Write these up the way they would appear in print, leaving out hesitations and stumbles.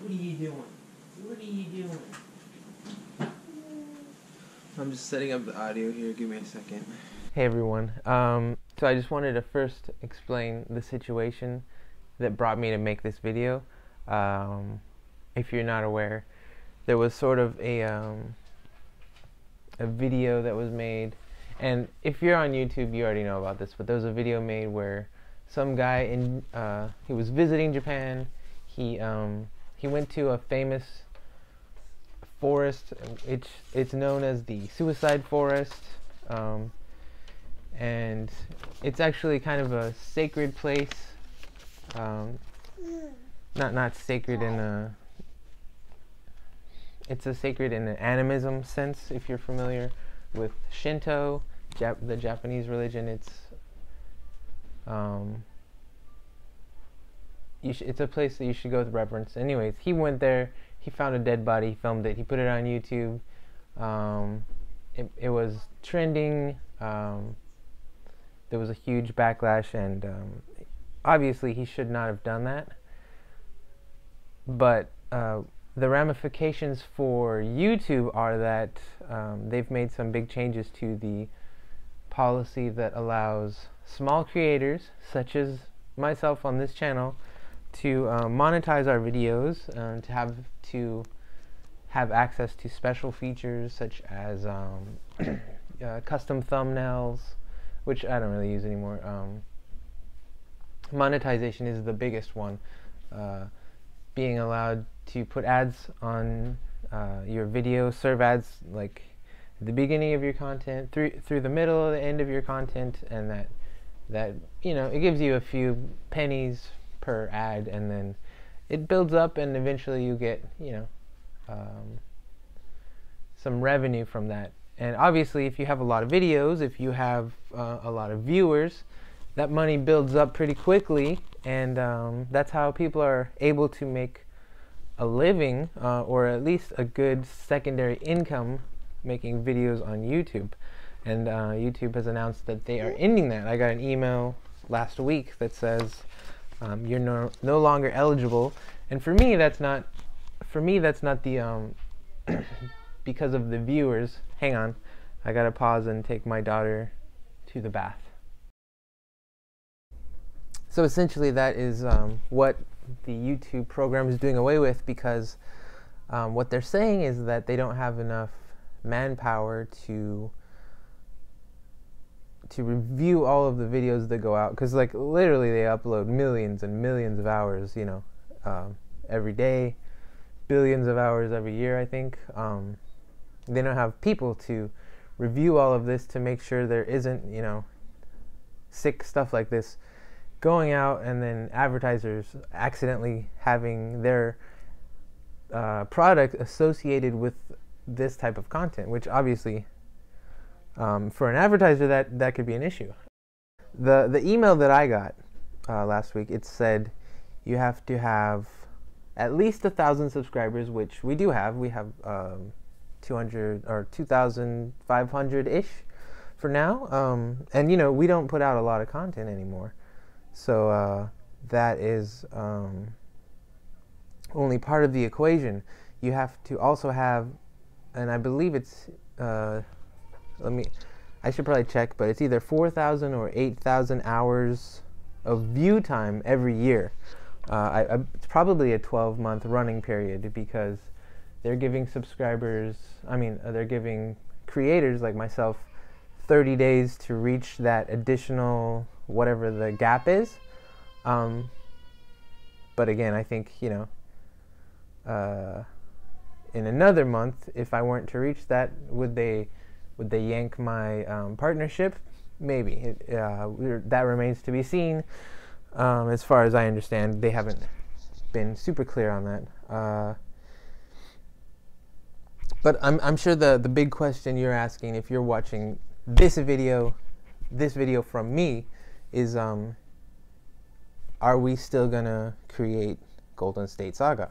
What are you doing? What are you doing? I'm just setting up the audio here. Give me a second. Hey everyone. So I just wanted to first explain the situation that brought me to make this video. If you're not aware, there was sort of a video that was made, and if you're on YouTube, you already know about this. But there was a video made where some guy he was visiting Japan. He went to a famous forest. It's known as the Suicide Forest, and it's actually kind of a sacred place. Not sacred in a. It's a sacred in an animism sense. If you're familiar with Shinto, the Japanese religion, it's a place that you should go with reverence. Anyways, he went there. He found a dead body. He filmed it. He put it on YouTube. It was trending. There was a huge backlash, and obviously he should not have done that. But the ramifications for YouTube are that they've made some big changes to the policy that allows small creators, such as myself on this channel, to monetize our videos, to have access to special features such as custom thumbnails, which I don't really use anymore. Monetization is the biggest one. Being allowed to put ads on your video, serve ads like at the beginning of your content, through the middle, the end of your content, and that it gives you a few pennies per ad, and then it builds up, and eventually you get some revenue from that. And obviously, if you have a lot of videos, if you have a lot of viewers, that money builds up pretty quickly, and that's how people are able to make a living, or at least a good secondary income, making videos on YouTube. And YouTube has announced that they are ending that. I got an email last week that says you're no longer eligible, and for me that's not the because of the viewers. Hang on, I gotta pause and take my daughter to the bath. So essentially that is what the YouTube program is doing away with, because what they're saying is that they don't have enough manpower to review all of the videos that go out, because like literally they upload millions and millions of hours every day, billions of hours every year, I think. They don't have people to review all of this to make sure there isn't sick stuff like this going out, and then advertisers accidentally having their product associated with this type of content, which obviously for an advertiser that could be an issue. The email that I got last week, it said you have to have at least 1,000 subscribers, which we do have. We have 200 or 2,500-ish for now, and we don't put out a lot of content anymore, so that is only part of the equation. You have to also have, and I believe it's I should probably check, but it's either 4,000 or 8,000 hours of view time every year. It's probably a 12-month running period, because they're giving they're giving creators like myself 30 days to reach that additional whatever the gap is. But again, I think in another month, if I weren't to reach that, would they yank my partnership? Maybe. That remains to be seen. As far as I understand, they haven't been super clear on that. But I'm sure the big question you're asking, if you're watching this video from me, is are we still gonna create Golden State Saga?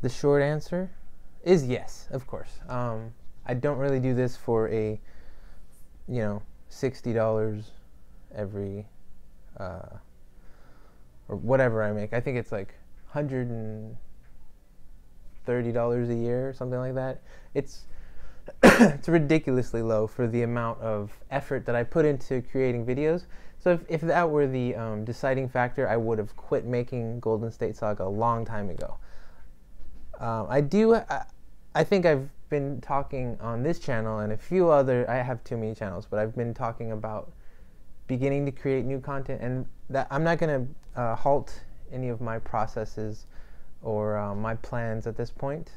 The short answer is yes, of course. I don't really do this for a $60 every or whatever I make. I think it's like $130 a year or something like that. It's it's ridiculously low for the amount of effort that I put into creating videos. So if that were the deciding factor, I would have quit making Golden State Saga a long time ago. I think I've been talking on this channel and a few other, I have too many channels, but I've been talking about beginning to create new content, and that I'm not going to halt any of my processes or my plans at this point.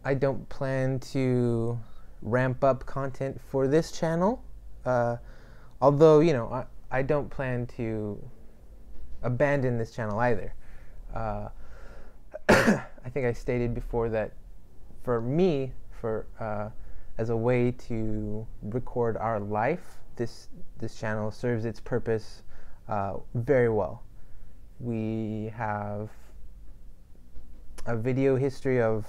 I don't plan to ramp up content for this channel, although, you know, I don't plan to abandon this channel either. I think I stated before that for me, as a way to record our life, this channel serves its purpose very well. We have a video history of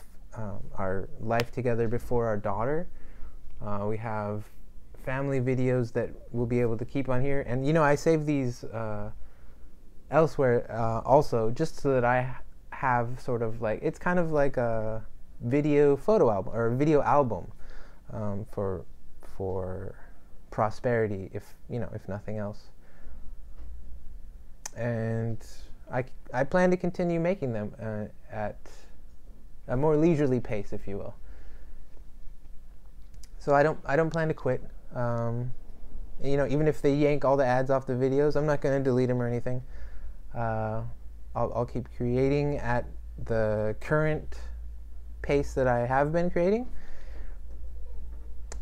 our life together before our daughter. We have family videos that we'll be able to keep on here, and you know, I save these elsewhere also, just so that I have sort of like, it's kind of like a video photo album or a video album for prosperity, if you know, if nothing else. And I plan to continue making them at a more leisurely pace, if you will. So I don't plan to quit. You know, even if they yank all the ads off the videos, I'm not going to delete them or anything. I'll keep creating at the current pace that I have been creating,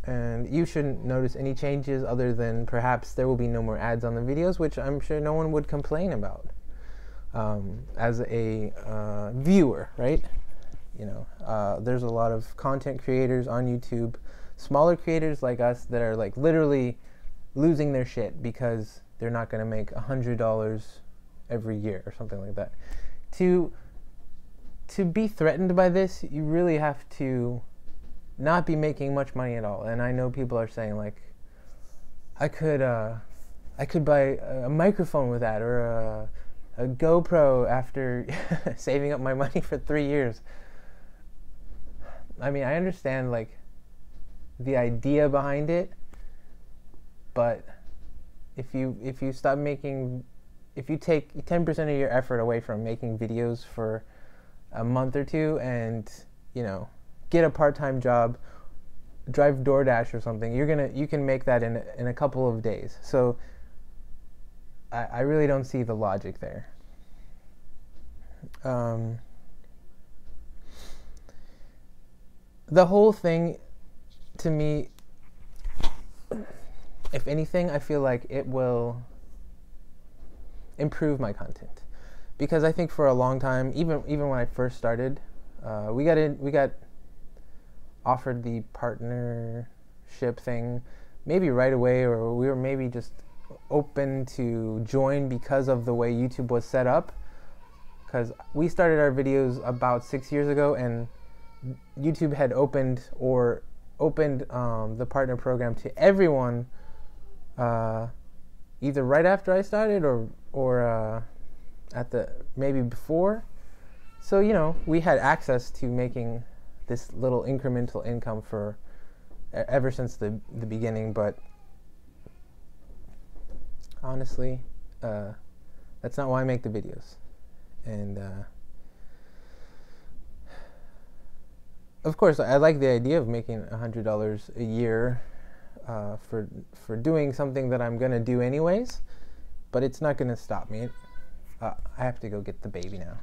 and you shouldn't notice any changes other than perhaps there will be no more ads on the videos, which I'm sure no one would complain about as a viewer, right? You know, there's a lot of content creators on YouTube, smaller creators like us, that are like literally losing their shit because they're not going to make $100 every year or something like that. To be threatened by this, you really have to not be making much money at all. And I know people are saying like, I could buy a microphone with that, or a GoPro after saving up my money for 3 years. I mean, I understand like the idea behind it, but if you stop making, if you take 10% of your effort away from making videos for a month or two, and you know, get a part-time job, drive DoorDash or something, you can make that in a couple of days. So I really don't see the logic there. The whole thing, to me, if anything, I feel like it will improve my content, because I think for a long time, even when I first started, we got offered the partnership thing maybe right away, or we were maybe just open to join because of the way YouTube was set up, because we started our videos about 6 years ago, and YouTube had opened the partner program to everyone either right after I started or at the maybe before. So you know, we had access to making this little incremental income for ever since the beginning. But honestly, that's not why I make the videos. And of course, I like the idea of making $100 a year for doing something that I'm gonna do anyways, but it's not gonna stop me. I have to go get the baby now.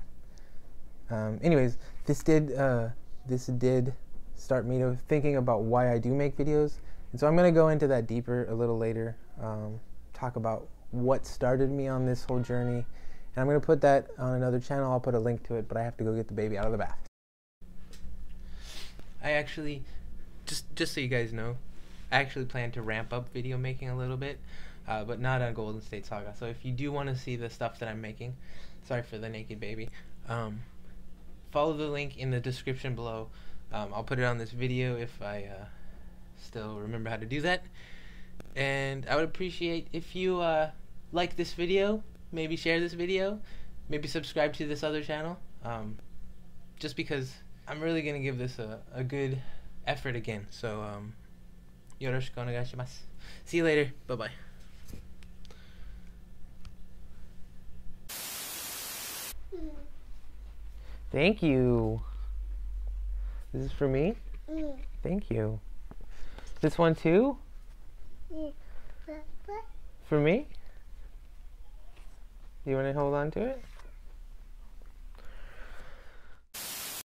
Anyways, this did start me to thinking about why I do make videos, and so I'm gonna go into that deeper a little later. Talk about what started me on this whole journey, and I'm gonna put that on another channel. I'll put a link to it, but I have to go get the baby out of the bath. I actually, just so you guys know, I actually plan to ramp up video making a little bit, but not on Golden State Saga. So if you do want to see the stuff that I'm making, sorry for the naked baby, follow the link in the description below. I'll put it on this video if I still remember how to do that. And I would appreciate if you like this video, maybe share this video, maybe subscribe to this other channel. Just because I'm really gonna give this a good effort again. So yoroshiku onegaishimasu. See you later. Bye bye. Thank you. This is for me? Thank you. This one too? For me? You want to hold on to it?